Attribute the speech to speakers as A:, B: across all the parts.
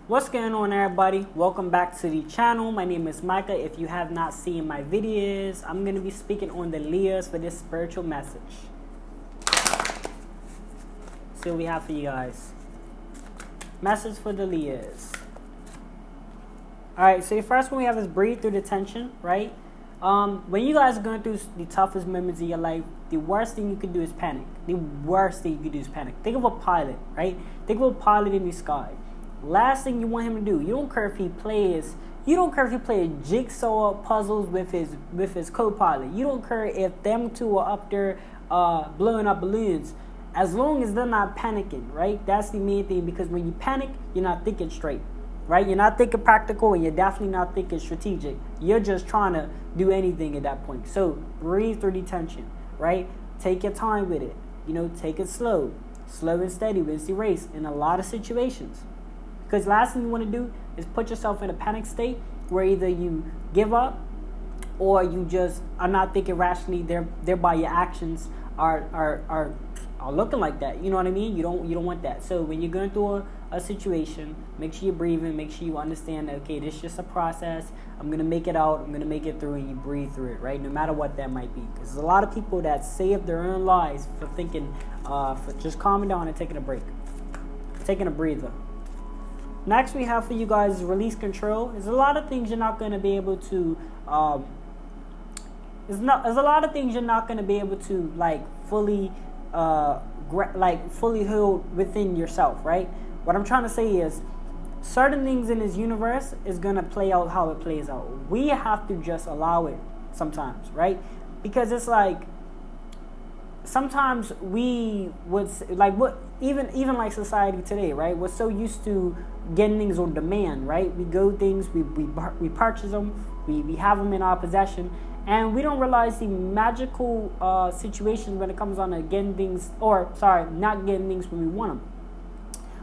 A: What's going on, everybody? Welcome back to the channel. My name is Micah. If you have not seen my videos, I'm going to be speaking on the Leos for this spiritual message. See what we have for you guys. Message for the Leos. Alright, so the first one we have is breathe through the tension, right? When you guys are going through the toughest moments of your life, the worst thing you can do is panic. The worst thing you can do is panic. Think of a pilot, right? Think of a pilot in the sky. Last thing you want him to do, you don't care if he plays jigsaw puzzles with his co-pilot. You don't care if them two are up there blowing up balloons. As long as they're not panicking, right? That's the main thing, because when you panic, you're not thinking straight, right? You're not thinking practical, and you're definitely not thinking strategic. You're just trying to do anything at that point. So breathe through the tension, right? Take your time with it. Take it slow and steady wins the race in a lot of situations. Because last thing you want to do is put yourself in a panic state where either you give up or you just are not thinking rationally. Thereby your actions are looking like that. You know what I mean? You don't want that. So when you're going through a situation, make sure you're breathing. Make sure you understand that, okay, this is just a process. I'm going to make it out. I'm going to make it through, and you breathe through it, right? No matter what that might be. Because there's a lot of people that save their own lives for thinking, for just calming down and taking a break. Taking a breather. Next we have for you guys is release control. There's a lot of things you're not going to be able to there's a lot of things you're not going to be able to fully hold within yourself, right? What I'm trying to say is certain things in this universe is going to play out how it plays out. We have to just allow it sometimes, right? Because it's like sometimes we would even like society today, right? We're so used to getting things on demand, right? We go things, we purchase them, we have them in our possession, and we don't realize the magical situations when it comes on to getting things, not getting things when we want them.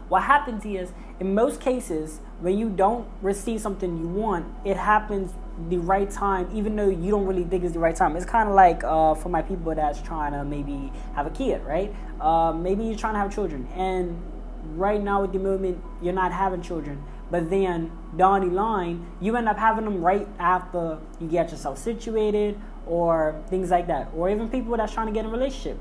A: What happens is, in most cases, when you don't receive something you want, it happens the right time, even though you don't really think it's the right time. It's kind of like for my people that's trying to maybe have a kid, right? Maybe you're trying to have children, and right now at the moment you're not having children, but then down the line you end up having them right after you get yourself situated or things like that. Or even people that's trying to get in a relationship.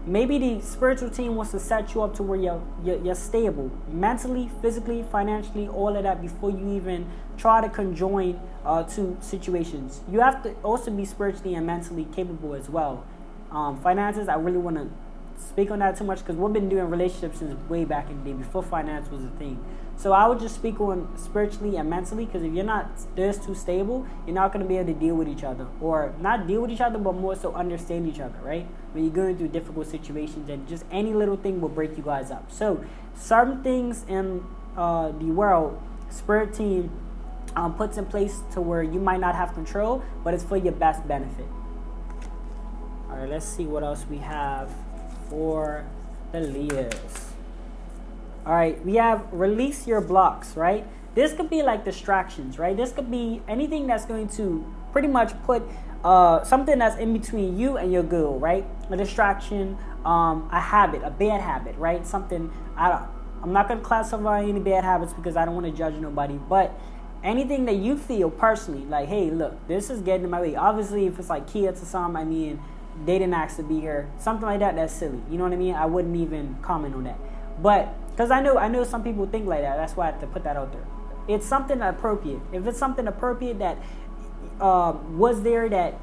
A: Maybe the spiritual team wants to set you up to where you're stable mentally, physically, financially, all of that before you even try to conjoin two situations. You have to also be spiritually and mentally capable as well. Finances, I really want to speak on that too much because we've been doing relationships since way back in the day, before finance was a thing. So I would just speak on spiritually and mentally, because if you're not this too stable, you're not going to be able to deal with each other, or not deal with each other, but more so understand each other, right? When you're going through difficult situations, and just any little thing will break you guys up. So certain things in the world, spirit team puts in place to where you might not have control, but it's for your best benefit. All right, let's see what else we have for the Leos. All right, we have release your blocks, right? This could be like distractions, right? This could be anything that's going to pretty much put something that's in between you and your goal, right? A distraction, a habit, a bad habit, right? Something, I'm not going to classify any bad habits because I don't want to judge nobody, but anything that you feel personally, like, hey, look, this is getting in my way. Obviously, if it's like kids or something, I mean, they didn't ask to be here, something like that, that's silly. You know what I mean? I wouldn't even comment on that. But because I know some people think like that. That's why I have to put that out there. It's something appropriate. If it's something appropriate that was there, that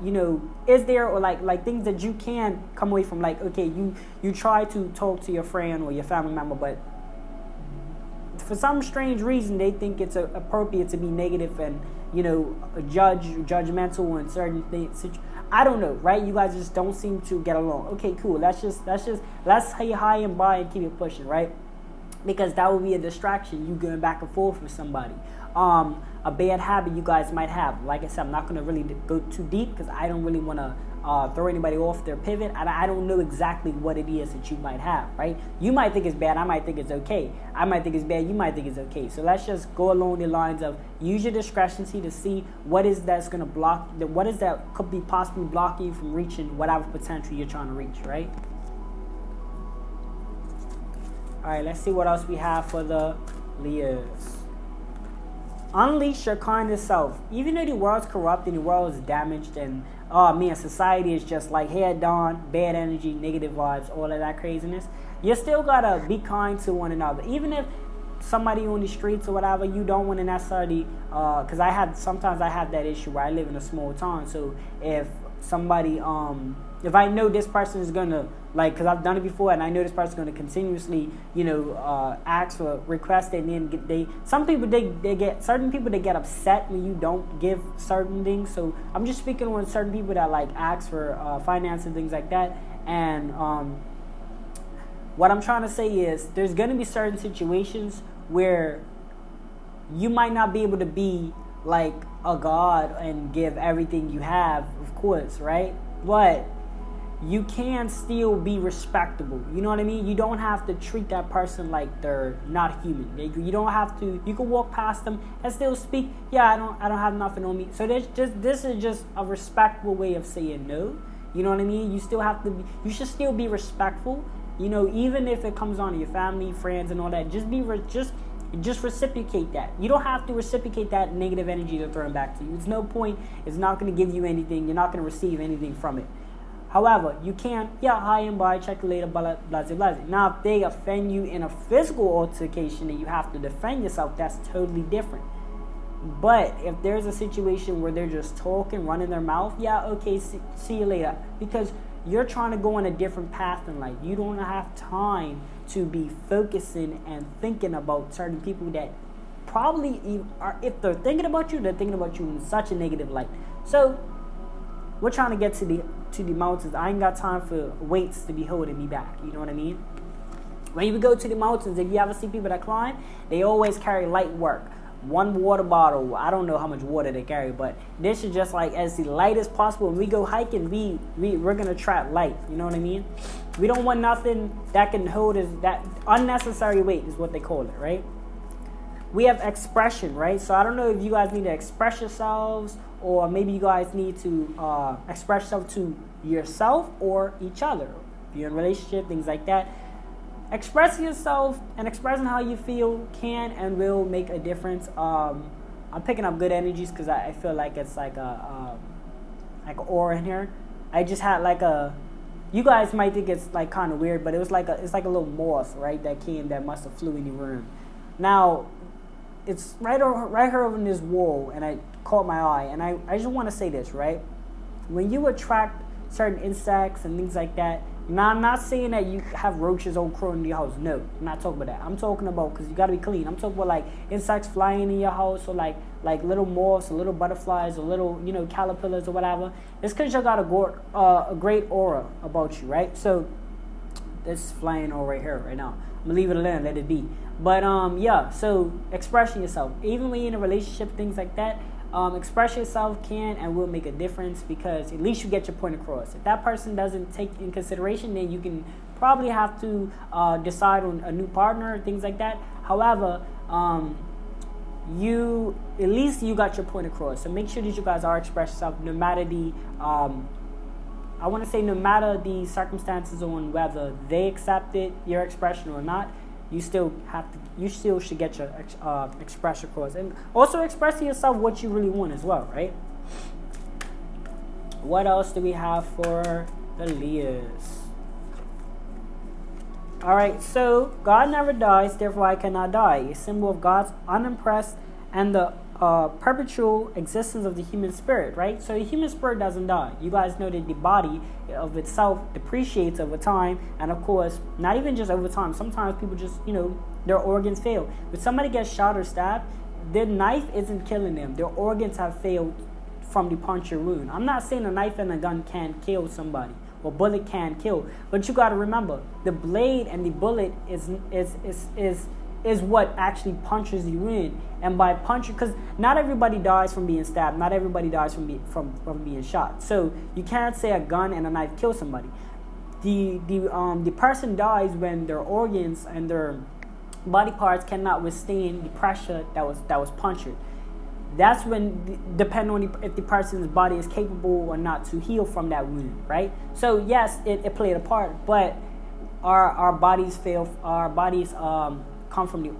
A: is there, or like things that you can come away from, like, okay, you try to talk to your friend or your family member, but for some strange reason they think it's appropriate to be negative and judgmental on certain things. I don't know, right? You guys just don't seem to get along. Okay, cool. Let's say hi and bye and keep it pushing, right? Because that will be a distraction, you going back and forth with somebody. A bad habit you guys might have. Like I said, I'm not going to really go too deep because I don't really want to throw anybody off their pivot. I don't know exactly what it is that you might have, right? You might think it's bad, I might think it's okay. I might think it's bad, you might think it's okay. So let's just go along the lines of use your discretion to see what is that's going to block, what is that could be possibly blocking you from reaching whatever potential you're trying to reach, right? All right, let's see what else we have for the Leos. Unleash your kindest self. Even though the world's corrupt and the world is damaged and oh man, society is just like head down, bad energy, negative vibes, all of that craziness, you still gotta be kind to one another. Even if somebody on the streets or whatever, you don't want to necessarily, because sometimes I have that issue where I live in a small town. So if somebody, if I know this person is gonna, like, because I've done it before, and I know this person is gonna continuously, ask for requests, and then certain people they get upset when you don't give certain things. So I'm just speaking on certain people that like ask for finance and things like that, and what I'm trying to say is there's going to be certain situations where you might not be able to be like a god and give everything you have, of course, right? But you can still be respectable. You know what I mean? You don't have to treat that person like they're not human. You don't have to. You can walk past them and still speak. Yeah, I don't have nothing on me. So this is just a respectful way of saying no. You know what I mean? You still have to be. You should still be respectful. You know, even if it comes on to your family, friends, and all that, just reciprocate that. You don't have to reciprocate that negative energy they're throwing back to you. It's no point. It's not going to give you anything. You're not going to receive anything from it. However, you can, hi and bye, check you later, blah, blah, blah, blah. Now, if they offend you in a physical altercation and you have to defend yourself, that's totally different. But if there's a situation where they're just talking, running their mouth, okay, see you later. Because you're trying to go on a different path in life. You don't have time to be focusing and thinking about certain people that probably are, if they're thinking about you, they're thinking about you in such a negative light. So we're trying to get to the mountains. I ain't got time for weights to be holding me back. You know what I mean? When you go to the mountains, if you ever see people that climb, they always carry light work. One water bottle. I don't know how much water they carry, but this is just like as the light as possible. When we go hiking, we're gonna trap light. You know what I mean? We don't want nothing that can hold us. That unnecessary weight is what they call it, right? We have expression, right? So I don't know if you guys need to express yourselves, or maybe you guys need to express yourself to yourself or each other. If you're in a relationship, things like that. Expressing yourself and expressing how you feel can and will make a difference. I'm picking up good energies because I feel like it's like an aura in here. I just had like you guys might think it's like kind of weird, but it's like a little moth, right? That must have flew in the room. Now, it's right here over in this wall, and I caught my eye, and I just want to say this, right? When you attract certain insects and things like that. Now, I'm not saying that you have roaches all crawling in your house. No, I'm not talking about that. I'm talking about, because you got to be clean. I'm talking about like insects flying in your house, or like little moths or little butterflies or little, caterpillars or whatever. It's because you got a great aura about you, right? So this flying all right here, right now. I'm going to leave it alone, let it be. But so expressing yourself. Even when you're in a relationship, things like that, express yourself can and will make a difference, because at least you get your point across. If that person doesn't take in consideration, then you can probably have to decide on a new partner, things like that. However, at least you got your point across. So make sure that you guys are expressing yourself, no matter the no matter the circumstances on whether they accepted your expression or not. You still should get your expression across, and also express to yourself what you really want as well, right? What else do we have for the Leos? All right, so God never dies, therefore I cannot die. A symbol of God's unimpressed and the perpetual existence of the human spirit, right? So the human spirit doesn't die. You guys know that the body of itself depreciates over time, and of course, not even just over time. Sometimes people just, their organs fail. When somebody gets shot or stabbed, their knife isn't killing them. Their organs have failed from the puncture wound. I'm not saying a knife and a gun can't kill somebody, or bullet can kill, but you got to remember, the blade and the bullet is what actually punches you in. And by punching, because not everybody dies from being stabbed, not everybody dies from being shot. So you can't say a gun and a knife kill somebody. The person dies when their organs and their body parts cannot withstand the pressure that was punctured. That's when, depending on if the person's body is capable or not to heal from that wound, right? So yes, it played a part, but our bodies fail. Our bodies come from the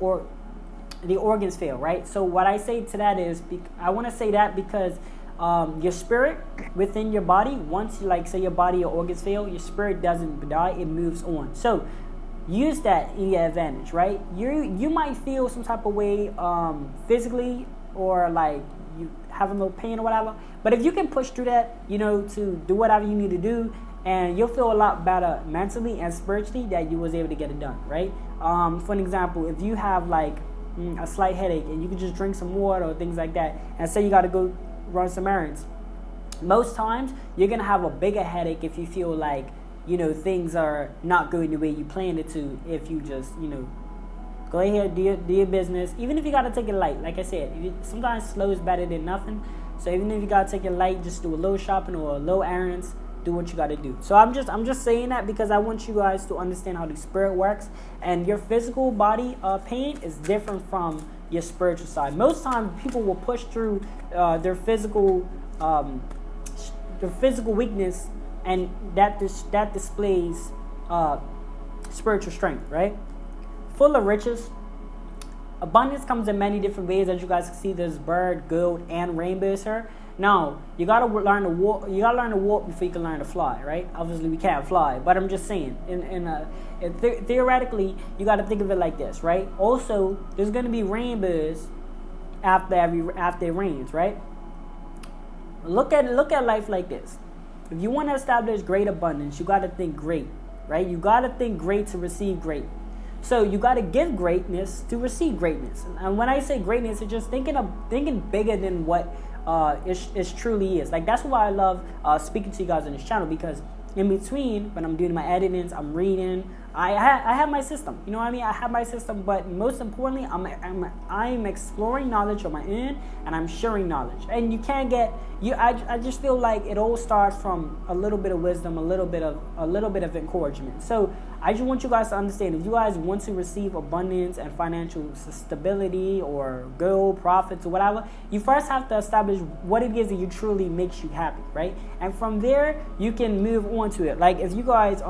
A: the organs fail, right? So what I say to that is, I want to say that because your spirit within your body, once you, like, say your body, your organs fail, your spirit doesn't die, it moves on. So use that in your advantage, right? You might feel some type of way physically, or like you have a little pain or whatever, but if you can push through that, to do whatever you need to do, and you'll feel a lot better mentally and spiritually that you was able to get it done, right? For an example, if you have like a slight headache and you can just drink some water or things like that, and say you got to go run some errands, most times you're gonna have a bigger headache if you feel like things are not going the way you planned it to. If you just go ahead, do your business, even if you got to take it light. Like I said, sometimes slow is better than nothing. So even if you got to take it light, just do a little shopping or a little errands, do what you got to do. So I'm just saying that because I want you guys to understand how the spirit works, and your physical body pain is different from your spiritual side. Most times people will push through their physical weakness, and that displays spiritual strength, right? Full of riches. Abundance comes in many different ways. As you guys can see, there's bird, gold, and rainbows here. Now, you gotta learn to walk. You gotta learn to walk before you can learn to fly, right? Obviously, we can't fly, but I'm just saying. Theoretically, you gotta think of it like this, right? Also, there's gonna be rainbows after it rains, right? Look at life like this. If you want to establish great abundance, you gotta think great, right? You gotta think great to receive great. So you got to give greatness to receive greatness. And when I say greatness, it's just thinking bigger than what it truly is. Like, that's why I love speaking to you guys on this channel, because in between, when I'm doing my editings, I'm reading, I have my system. You know what I mean? I have my system, but most importantly, I'm exploring knowledge on my end, and I'm sharing knowledge. And you can't get I just feel like it all starts from a little bit of wisdom, a little bit of encouragement. So I just want you guys to understand, if you guys want to receive abundance and financial stability or gold, profits, or whatever, you first have to establish what it is that you truly makes you happy, right? And from there, you can move on to it. Like, if you guys,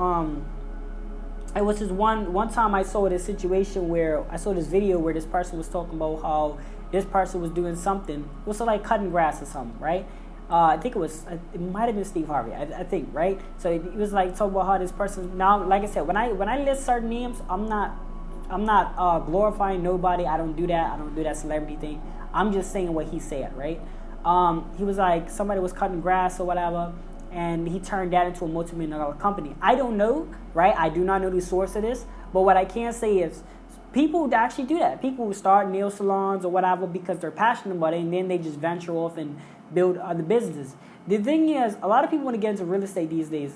A: it was just one time I saw this situation where I saw this video where this person was talking about how this person was doing something. It was like cutting grass or something, right? I think it might have been Steve Harvey, I think, right? So it was like talking about how this person, now, like I said, when I list certain names, I'm not glorifying nobody. I don't do that celebrity thing. I'm just saying what he said, right? He was like, somebody was cutting grass or whatever, and he turned that into a multi-million-dollar company. I don't know, right? I do not know the source of this, but what I can say is people actually do that. People start nail salons or whatever because they're passionate about it, and then they just venture off and build other businesses. The thing is, a lot of people want to get into real estate these day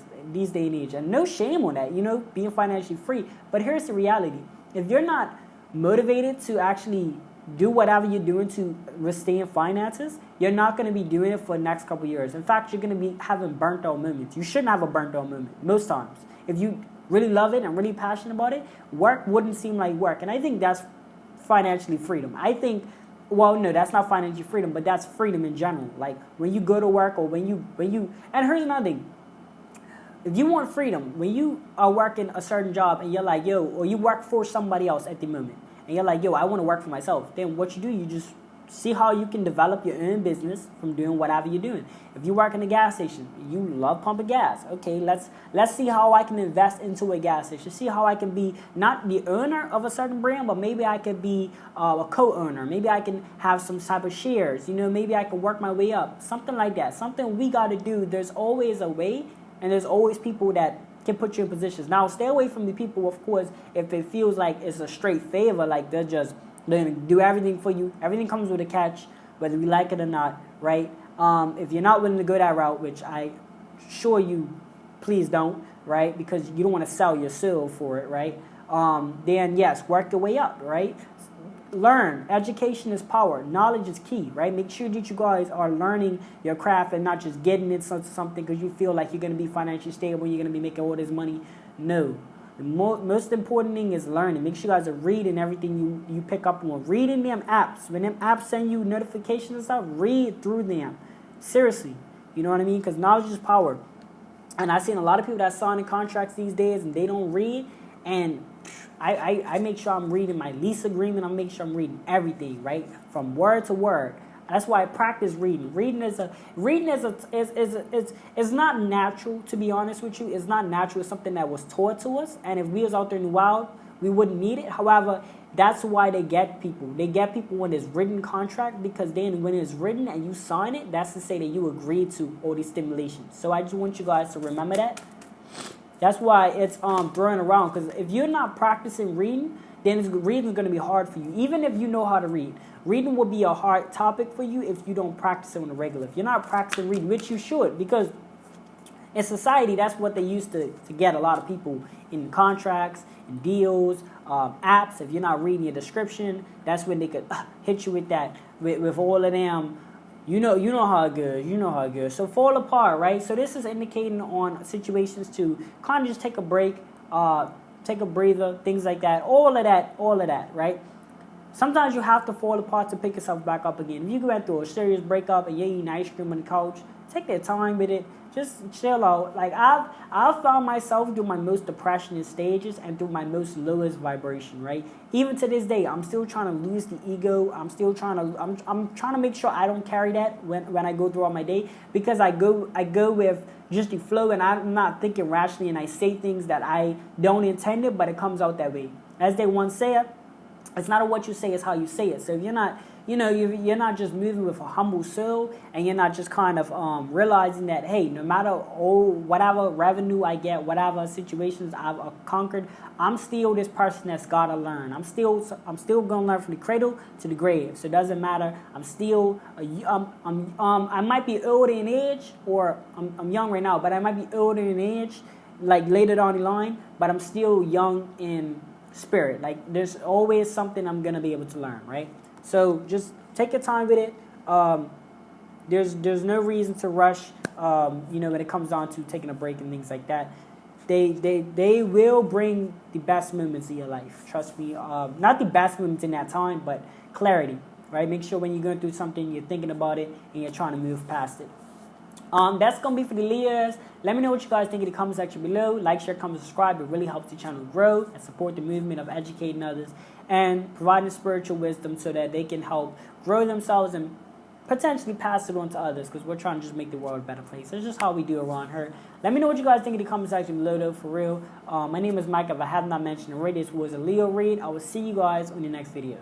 A: and age, and no shame on that, being financially free. But here's the reality. If you're not motivated to actually do whatever you're doing to stay in finances, you're not going to be doing it for the next couple of years. In fact, you're going to be having burnt out moments. You shouldn't have a burnt out moment most times. If you really love it and really passionate about it, work wouldn't seem like work. And I think that's financially freedom. I think, well, no, that's not financial freedom, but that's freedom in general. Like, when you go to work, or when you, and here's another thing. If you want freedom, when you are working a certain job and you're like, yo, or you work for somebody else at the moment, and you're like, yo, I want to work for myself, then what you do, you just see how you can develop your own business from doing whatever you're doing. If you work in a gas station, you love pumping gas. Okay, let's see how I can invest into a gas station. See how I can be not the owner of a certain brand, but maybe I could be a co-owner. Maybe I can have some type of shares. Maybe I can work my way up. Something like that. Something we got to do. There's always a way, and there's always people that can put you in positions. Now, stay away from the people, of course, if it feels like it's a straight favor, like they're going to do everything for you. Everything comes with a catch, whether we like it or not, right? If you're not willing to go that route, which I assure you, please don't, right? Because you don't want to sell your soul for it, right? Then, yes, work your way up, right? Learn. Education is power. Knowledge is key, right? Make sure that you guys are learning your craft and not just getting into something because you feel like you're going to be financially stable, you're going to be making all this money. No. The most important thing is learning. Make sure you guys are reading everything you pick up on. Reading them apps. When them apps send you notifications and stuff, read through them. Seriously. You know what I mean? Because knowledge is power. And I've seen a lot of people that sign contracts these days and they don't read. And I make sure I'm reading my lease agreement. I make sure I'm reading everything, right, from word to word. That's why I practice reading. Reading is not natural, to be honest with you. It's not natural. It's something that was taught to us. And if we was out there in the wild, we wouldn't need it. However, that's why they get people. They get people when it's written contract, because then when it's written and you sign it, that's to say that you agreed to all these stimulations. So I just want you guys to remember that. That's why it's thrown around, because if you're not practicing reading, then reading is going to be hard for you. Even if you know how to read, reading will be a hard topic for you if you don't practice it on a regular. If you're not practicing reading, which you should, because in society, that's what they used to get a lot of people in contracts, in deals, apps. If you're not reading your description, that's when they could hit you with that, with all of them. You know how it goes. You know how it goes. So fall apart, right? So this is indicating on situations to kind of just take a break, take a breather, things like that. All of that, right? Sometimes you have to fall apart to pick yourself back up again. If you go through a serious breakup and you're eating ice cream on the couch, take that time with it. Just chill out. Like I've found myself through my most depression stages and through my most lowest vibration, right? Even to this day, I'm still trying to lose the ego. I'm trying to make sure I don't carry that when I go throughout my day, because I go with just the flow, and I'm not thinking rationally, and I say things that I don't intend it, but it comes out that way. As they once said, it's not what you say, it's how you say it. So if you're not, you're not just moving with a humble soul, and you're not just kind of realizing that, hey, no matter whatever revenue I get, whatever situations I've conquered, I'm still this person that's gotta learn. I'm still gonna learn from the cradle to the grave. So it doesn't matter. I'm still I might be older in age, or I'm young right now, but I might be older in age, like later down the line, but I'm still young in spirit. Like there's always something I'm gonna be able to learn, right? So just take your time with it. There's no reason to rush. When it comes down to taking a break and things like that, they will bring the best moments of your life. Trust me. Not the best moments in that time, but clarity, right? Make sure when you're going through something, you're thinking about it and you're trying to move past it. That's going to be for the Leos. Let me know what you guys think in the comment section below. Like, share, comment, subscribe. It really helps the channel grow and support the movement of educating others and providing spiritual wisdom so that they can help grow themselves and potentially pass it on to others, because we're trying to just make the world a better place. That's just how we do around here. Let me know what you guys think in the comment section below, though, for real. My name is Mike. If I have not mentioned already, this was a Leo read. I will see you guys on the next video.